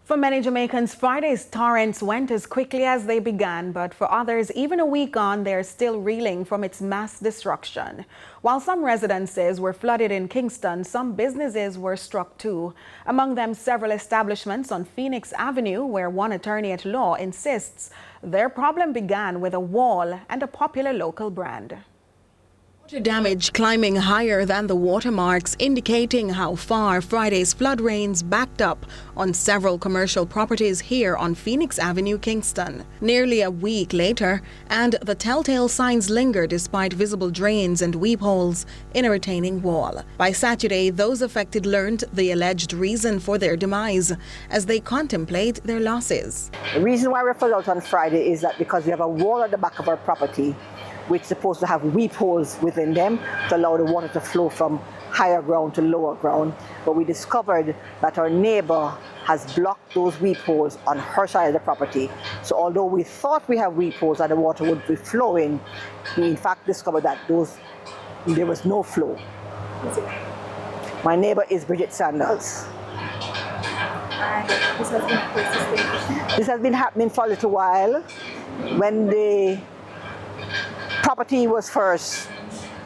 For many Jamaicans, Friday's torrents went as quickly as they began, but for others, even a week on, they're still reeling from its mass destruction. While some residences were flooded in Kingston, some businesses were struck too. Among them, several establishments on Phoenix Avenue, where one attorney at law insists their problem began with a wall and a popular local brand. Water damage climbing higher than the watermarks, indicating how far Friday's flood rains backed up on several commercial properties here on Phoenix Avenue, Kingston. Nearly a week later, and the telltale signs linger despite visible drains and weep holes in a retaining wall. By Saturday, those affected learned the alleged reason for their demise as they contemplate their losses. The reason why we're flooded out on Friday is that because we have a wall at the back of our property which is supposed to have weep holes within them to allow the water to flow from higher ground to lower ground. But we discovered that our neighbor has blocked those weep holes on her side of the property. So although we thought we have weep holes and the water would be flowing, we in fact discovered that there was no flow. My neighbor is Bridget Sandals. This has been happening for a little while. When the property was first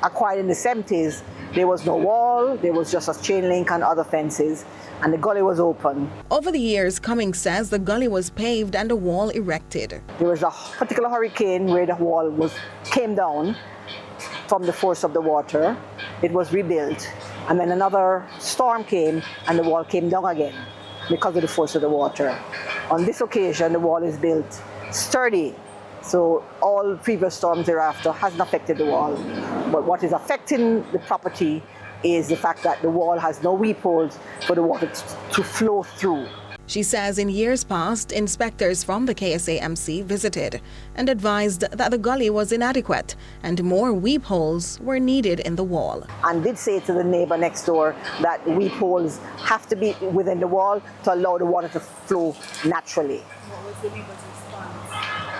acquired in the 70s, there was no wall, there was just a chain link and other fences, and the gully was open. Over the years, Cummings says the gully was paved and a wall erected. There was a particular hurricane where the wall came down from the force of the water. It was rebuilt, and then another storm came and the wall came down again because of the force of the water. On this occasion, the wall is built sturdy. So all previous storms thereafter hasn't affected the wall. But what is affecting the property is the fact that the wall has no weep holes for the water to flow through. She says in years past, inspectors from the KSAMC visited and advised that the gully was inadequate and more weep holes were needed in the wall. And did say to the neighbor next door that weep holes have to be within the wall to allow the water to flow naturally. What was the neighbor's response?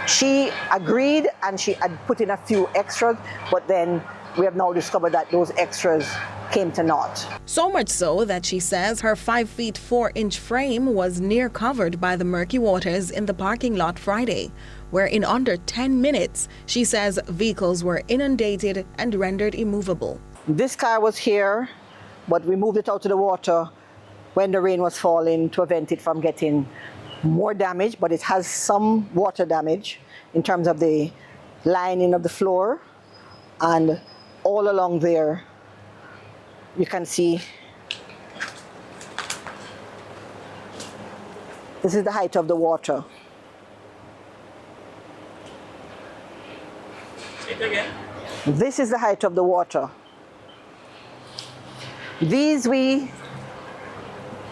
She agreed and she had put in a few extras, but then we have now discovered that those extras came to naught. So much so that she says her 5 feet 4-inch frame was near covered by the murky waters in the parking lot Friday, where in under 10 minutes, she says vehicles were inundated and rendered immovable. This car was here, but we moved it out to the water when the rain was falling to prevent it from getting more damage, but it has some water damage in terms of the lining of the floor, and all along there you can see this is the height of the water. This is the height of the water. These we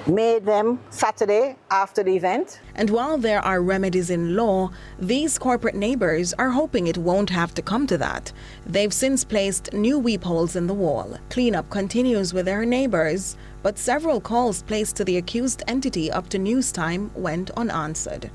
made them Saturday after the event. And while there are remedies in law, these corporate neighbors are hoping it won't have to come to that. They've since placed new weep holes in the wall. Cleanup continues with their neighbors, but several calls placed to the accused entity up to news time went unanswered.